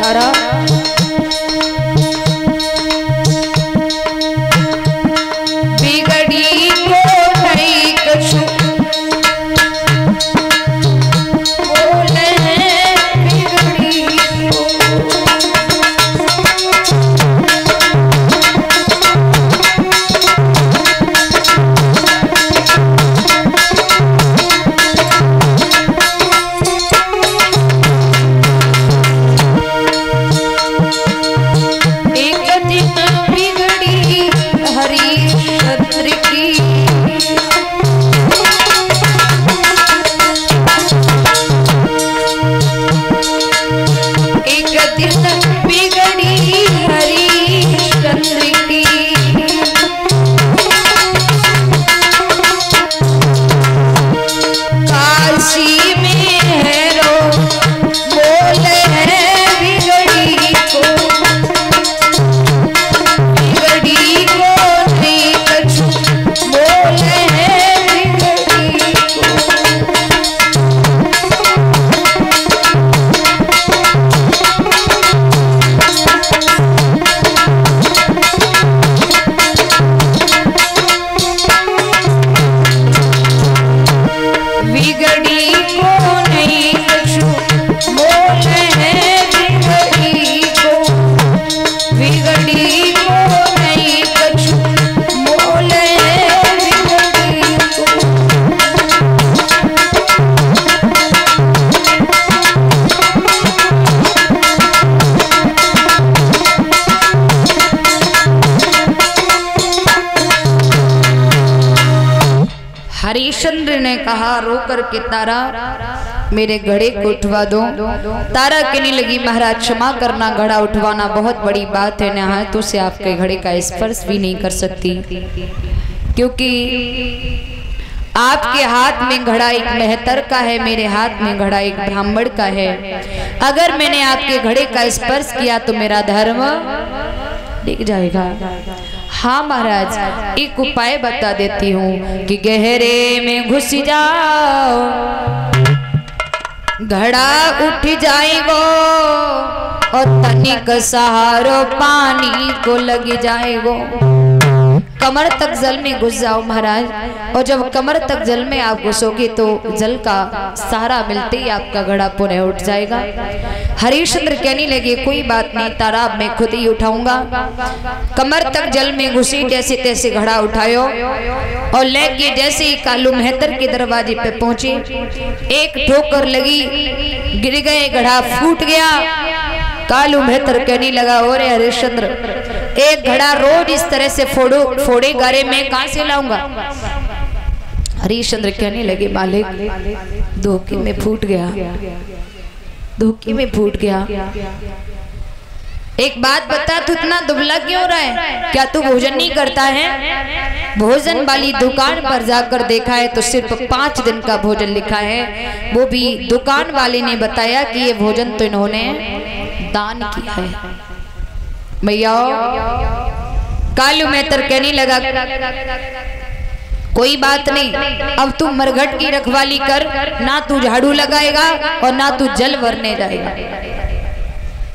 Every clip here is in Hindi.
तारा बिगड़ी को नहीं कछु बोले बिगड़ी हरिश्चंद्र ने कहा रोकर के तारा मेरे घड़े को उठवा दो। तारा कहने लगी महाराज क्षमा करना, घड़ा उठवाना बहुत बड़ी बात है, न तो से आपके घड़े का स्पर्श भी नहीं कर सकती, क्योंकि आपके हाथ में घड़ा एक मेहतर का है, मेरे हाथ में घड़ा एक ब्राह्मण का है। अगर मैंने आपके घड़े का स्पर्श किया तो मेरा धर्म दिख जाएगा। हाँ महाराज, एक उपाय बता देती हूँ कि गहरे में घुस जाओ, घड़ा उठ जाएगो और तनिक सहारो पानी को लग जाएगो। कमर तक जल में घुस जाओ महाराज, और जब कमर तक जल में आप घुसोगे तो जल का सहारा मिलते ही आपका घड़ा पुनः उठ जाएगा। हरिश्चंद्र कहने लगे कोई बात नहीं तारा, मैं खुद ही उठाऊंगा। कमर तक जल में घुसी, जैसे तैसे घड़ा उठायो और लेके जैसे ही कालू मेहतर के दरवाजे पे पहुंचे, एक ठोकर लगी, गिर गए, घड़ा फूट गया। कालू मेहतर कहने लगा और हरिश्चंद्र, एक घड़ा रोज इस तरह से फोड़े गारे में कहां से लाऊंगा। हरिश्चंद्र कहने लगे मालिक धोखे में फूट गया, धोखे में फूट गया। एक बात बता, तू इतना दुबला क्यों रहा है? क्या तू भोजन नहीं करता है? भोजन वाली दुकान पर जाकर देखा है तो सिर्फ 5 दिन का भोजन लिखा है, वो भी दुकान वाले ने बताया कि ये भोजन तो इन्होंने दान किया है। भैया कालू मेहतर कहने लगा कोई बात नहीं, अब तू मरघट की रखवाली कर, ना तू झाड़ू लगाएगा और ना तू जल भरने जाएगा।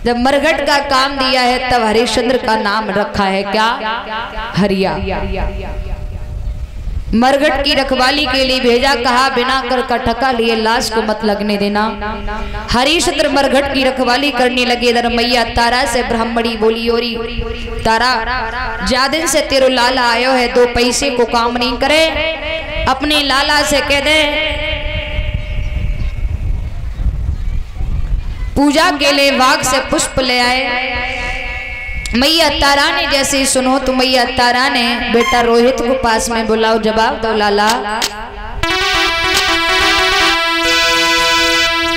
जब मरघट का काम दिया है तब हरिश्चंद्र का नाम रखा है क्या? हरिया। मरघट की रखवाली के लिए भेजा, कहा बिना कर का ठका लिए लाश को मत लगने देना। हरिश्चंद्र मरघट की रखवाली करने लगे। इधर मैया तारा से ब्राह्मणी बोली ओरी तारा, ज्यादा दिन से तेरो लाला आयो है, 2 पैसे को काम नहीं करे, अपने लाला से कह दे पूजा के लिए वाघ से पुष्प ले आए। मैया तारा ने जैसे ही सुनो तो मैया तारा ने बेटा रोहित को पास में बुलाओ, जवाब दो लाला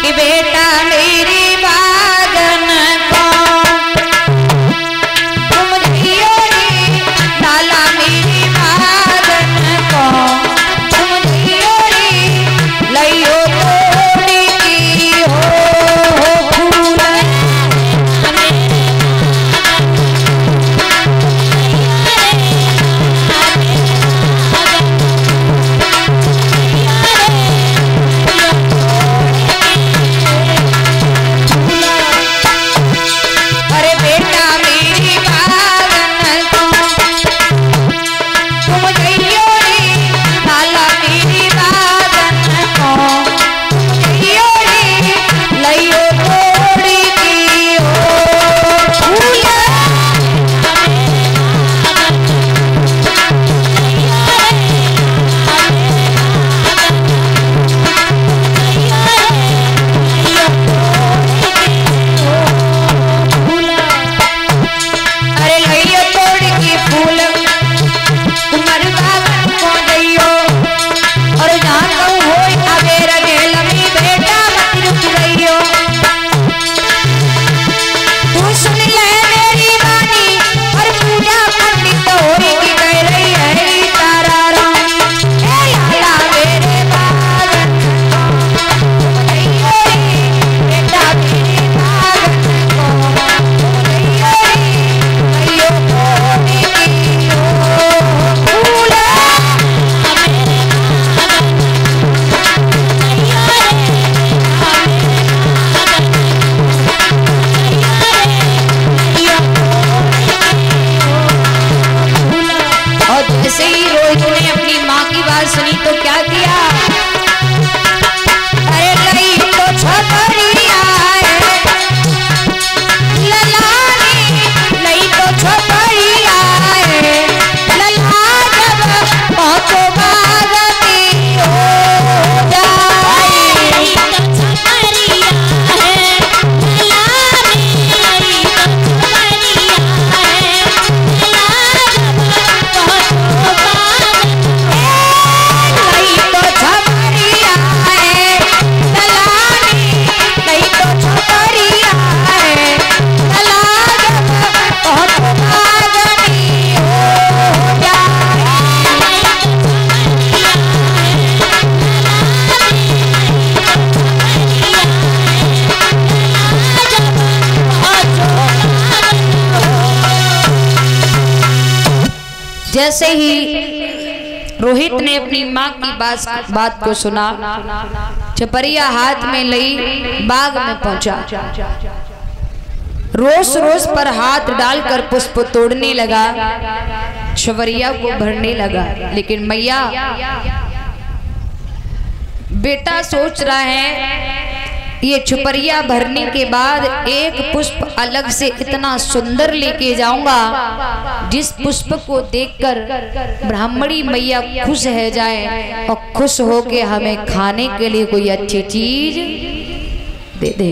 कि बेटा मेरी बागन को तुम दियो रे, लाला मेरी बागन को तुम दियो रे, लइयो तोड़ी की हो फूल जैसे ही रोहित ने अपनी माँ की बात को सुना, छपरिया हाथ में ली, बाग में पहुंचा। रोज रोज पर हाथ डालकर पुष्प तोड़ने लगा, छपरिया को भरने लगा। लेकिन मैया, बेटा सोच रहा है ये छुपरिया भरने के बाद एक पुष्प अलग से इतना सुंदर लेके जाऊंगा जिस पुष्प को देखकर ब्राह्मणी मैया खुश है जाए और खुश होके हमें खाने के लिए कोई अच्छी चीज दे दे।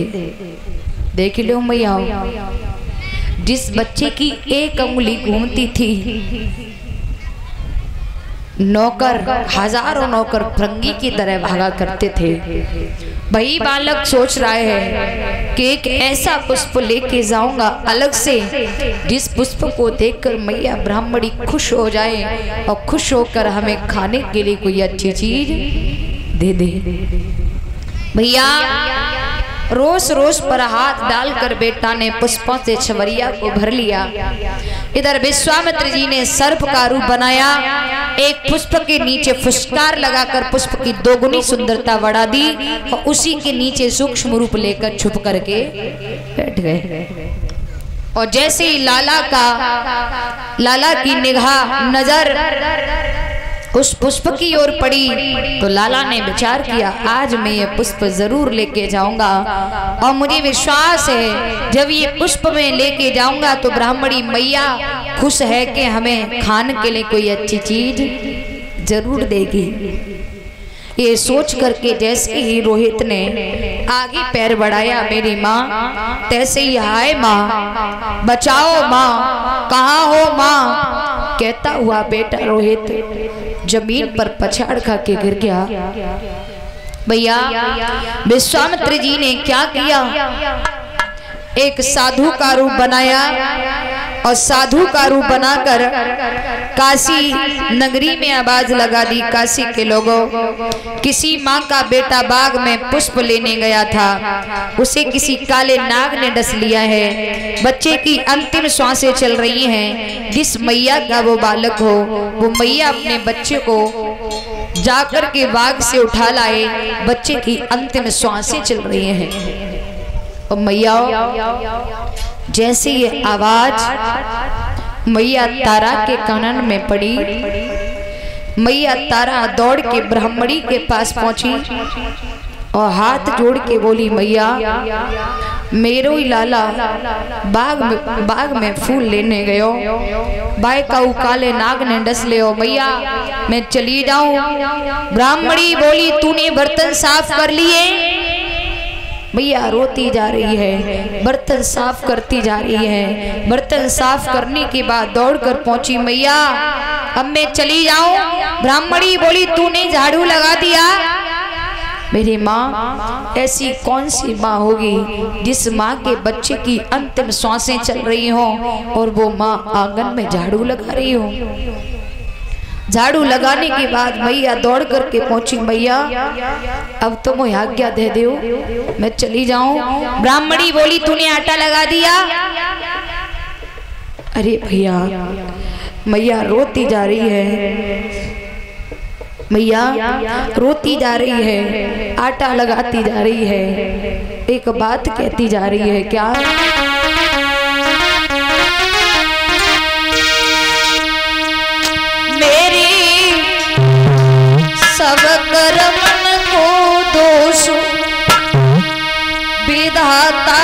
देख लो मैया, जिस बच्चे की एक उंगली घूमती थी, नौकर हजारों नौकर फरंगी की तरह भागा करते थे। वही बालक सोच रहा है कि एक ऐसा पुष्प लेके जाऊंगा अलग से जिस पुष्प को देखकर मैया ब्राह्मणी खुश हो जाए और खुश होकर हमें खाने के लिए कोई अच्छी चीज दे दे। भैया, रोज रोज पर हाथ डालकर बेटा ने पुष्पों से छवरिया को भर लिया। इधर विश्वामित्र जी ने सर्प का रूप बनाया, एक पुष्प के नीचे फुसकार लगाकर पुष्प की दोगुनी सुंदरता बढ़ा दी और उसी के नीचे सूक्ष्म रूप लेकर छुप करके बैठ गए। और जैसे ही लाला की निगाह नजर उस पुष्प की ओर पड़ी तो लाला ने विचार किया, आज मैं ये पुष्प जरूर लेके जाऊंगा और मुझे विश्वास है जब ये पुष्प में लेके जाऊंगा तो ब्राह्मणी मैया खुश है कि हमें खाने के लिए कोई अच्छी चीज जरूर देगी। ये सोच करके जैसे ही रोहित ने आगे पैर बढ़ाया, मेरी माँ, तैसे ही हाय माँ, बचाओ माँ, कहाँ हो माँ, कहता हुआ बेटा रोहित जमीन पर पछाड़ खा के गिर गया। भैया, विश्वामित्र जी ने क्या किया, एक साधु का रूप बनाया और साधु का रूप बनाकर काशी नगरी में आवाज लगा दी, काशी के लोगों, किसी माँ का बेटा बाग में पुष्प लेने गया था, उसे किसी काले नाग ने डस लिया है, बच्चे की अंतिम श्वासें चल रही हैं, जिस मैया का वो बालक हो वो मैया अपने बच्चे को जाकर के बाग से उठा लाए, बच्चे की अंतिम श्वासें चल रही हैं। और मैया, जैसे ये आवाज मैया तारा के कानन में पड़ी, मैया तारा दौड़ के ब्राह्मणी के पास पहुंची और हाथ जोड़ के बोली, मैया, मेरो ही लाला बाग में फूल लेने गयो, बाय का काले नाग ने डस ले, मैया मैं चली जाऊं। ब्राह्मणी बोली, तूने बर्तन साफ कर लिए? मैया रोती जा रही है, बर्तन साफ करती जा रही है। बर्तन साफ करने के बाद दौड़कर पहुंची, मैया अब मैं चली जाऊं? ब्राह्मणी बोली, तूने झाड़ू लगा दिया? मेरी माँ, ऐसी कौन सी माँ होगी जिस माँ के बच्चे की अंतिम श्वासें चल रही हो और वो माँ आंगन में झाड़ू लगा रही हो। झाड़ू लगाने के बाद मैया दौड़ करके पहुंची, मैया अब तो मुझे आज्ञा दे दो, मैं चली जाऊं। ब्राह्मणी बोली, तूने आटा लगा दिया? अरे भैया, मैया रोती जा रही है, मैया रोती जा रही है, आटा लगाती जा रही है, एक बात कहती जा रही है, क्या? सब कर्मन को दोष विधाता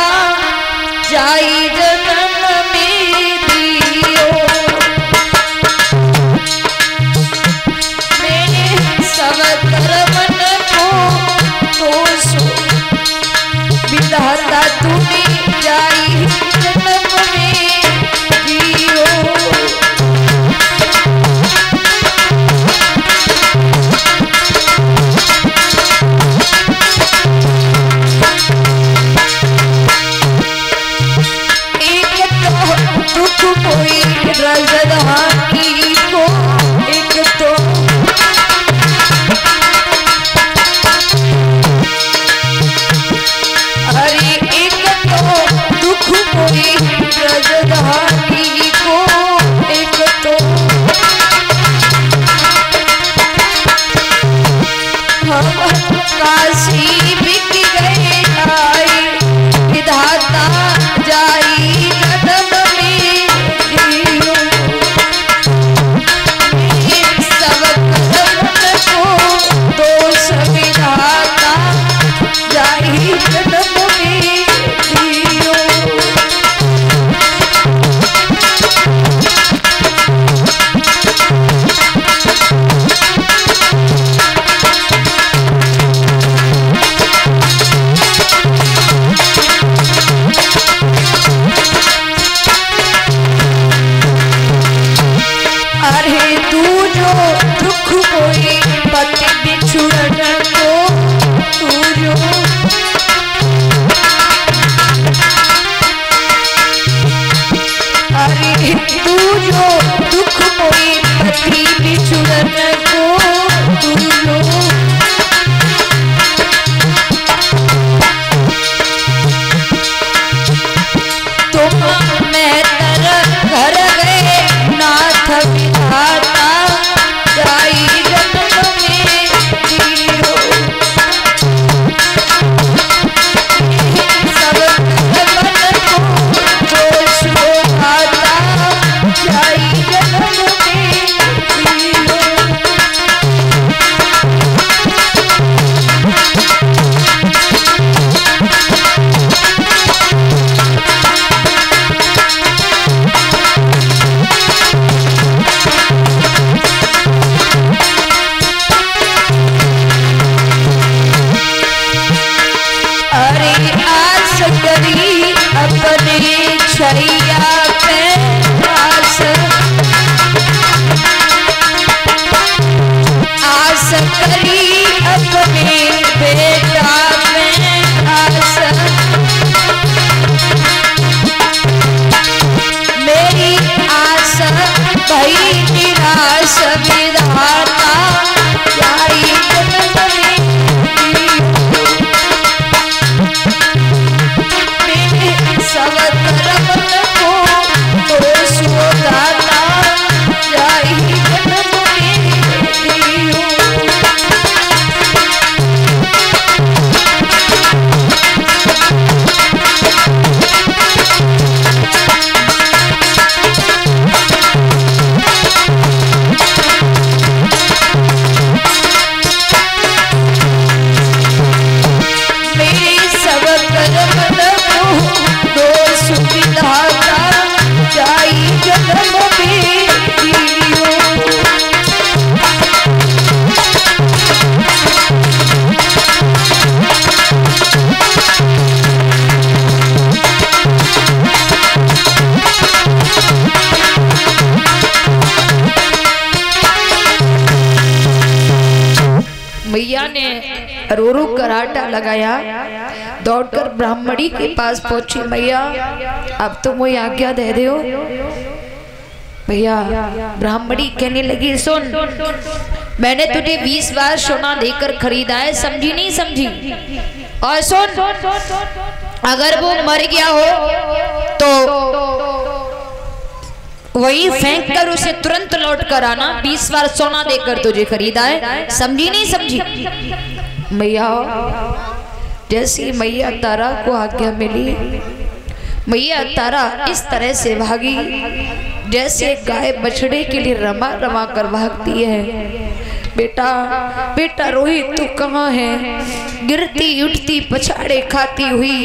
जाई जन्म में दियो, मेरे सब कर्मन को दोष विधाता तूने जाई जन्म में दियो। सुम मैं तर घर गए नाथ विधाता जाई जन्म में जियो सब मन को दोष आता जाई जन्म में जियो अपने छैया पे आस करी अपने बेटा में आस मेरी आस भई निराश विधाता जाई जन्म में सब तरफ को दोष दाता जाई जन्म में जियो मेरे सब कर्म विधाता जाई जन्म में जियो मैया ने रो कराटा लगाया, दौड़कर ब्राह्मणी के पास पहुंची। मैया अब तो मुझे आज्ञा दे दो। भैया ब्राह्मणी कहने लगी सुन, मैंने तुझे 20 बार सोना देकर खरीदा है, समझी नहीं समझी? और सुन, अगर वो मर गया हो तो वही फेंक कर उसे तुरंत लौट कर आना। 20 बार सोना देकर तुझे खरीदा है, समझी नहीं समझी? मैया जैसी मैया तारा को आज्ञा मिली, मैया तारा इस तरह से भागी जैसे गाय बछड़े के लिए रमा रमा कर भागती है। बेटा बेटा रोहित तू कहाँ है? गिरती उठती पछाड़े खाती हुई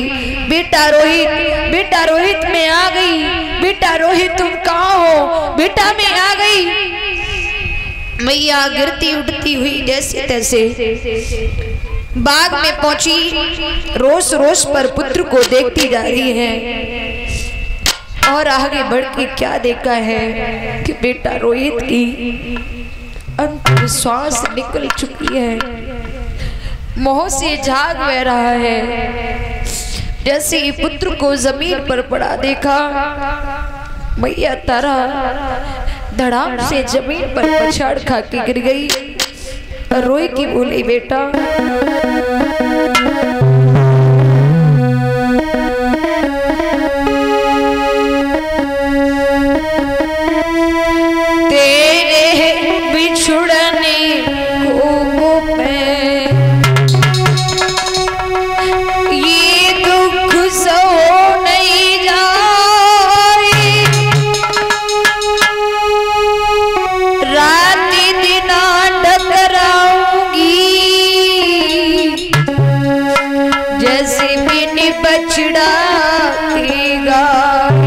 बेटा रोहित मैं आ गई। बेटा रोहित तुम कहाँ हो? बेटा मैं आ गई। मैया गिरती उठती हुई जैसे तैसे बाग में पहुंची, रोष रोष पर पुत्र को देखती जा रही है और आगे बढ़ के क्या देखा है कि बेटा रोहित की अंतिम श्वास निकल चुकी है, मोह से झाग बह रहा है। जैसे ही पुत्र को जमीन पर पड़ा देखा, मैया तारा धड़ाम से जमीन पर पछाड़ खा के गिर गई। रोई की बोली बेटा तेरे बिछुड़ने को मैं ये दुख सो नहीं जाए, रात दिन टकराऊंगी जैसे मैंने बछड़ा की गाय।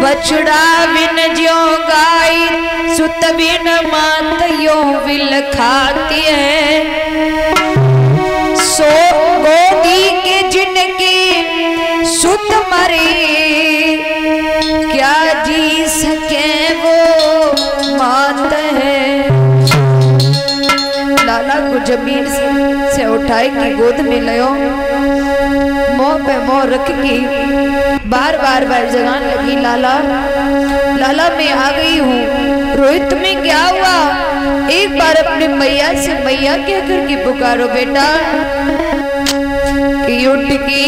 बछड़ा बिन ज्यों गाय सुत बिन मात यों विल खाती है। सो गोदी के जिनके सुत मरे क्या जी सके वो मात है। लाला को जमीन से उठाए की गोद में लियो, मोह पे मोह रख के बार बार जगान लगी। लाला लाला मैं आ गई हूँ। रोहित तुम्हें क्या हुआ? एक बार अपने मैया से मैया कह करके पुकारो बेटा। उठ की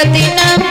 दिन